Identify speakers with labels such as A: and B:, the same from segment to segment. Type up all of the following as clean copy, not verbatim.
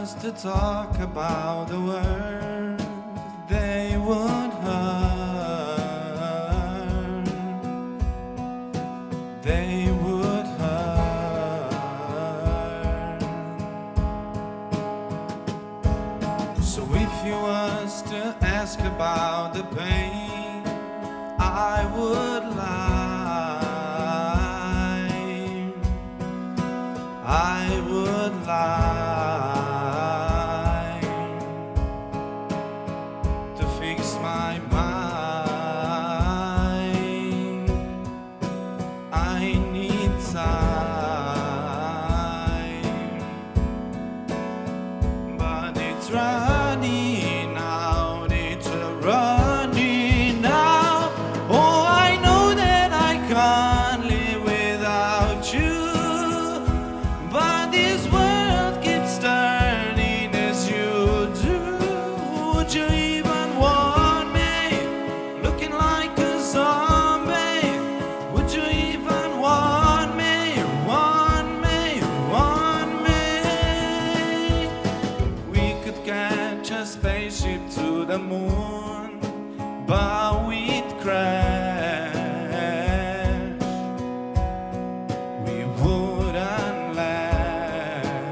A: was to talk about the words they would hurt, they would hurt. So if you was to ask about the pain, I would lie, I would lie to fix my mind. I need time, but it's running out, it's running out. Oh, I know that I can't live without you. But this world keeps turning as you do. Would you even want me, looking like a zombie? Would you even want me, want me, want me? We could catch a spaceship to the moon, but we'd crash. We wouldn't last,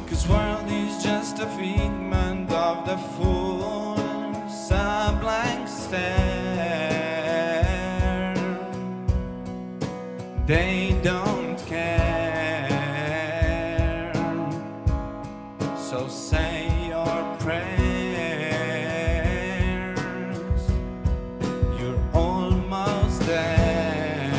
A: 'cause world is just a figment of the fool's a blank stare. They don't care, so say your prayers. You're almost there,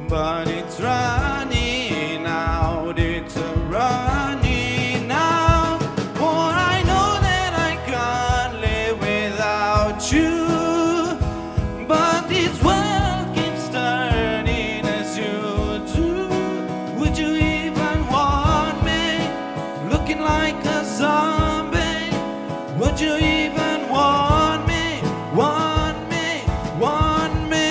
A: but it's running out, it's running out. For I know that I can't live without you. But this world keeps turning as you do. Would you even want me, looking like a zombie? Would you even want me, want me, want me?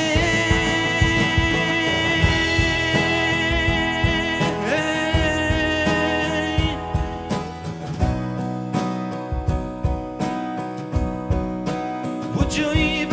A: Would you even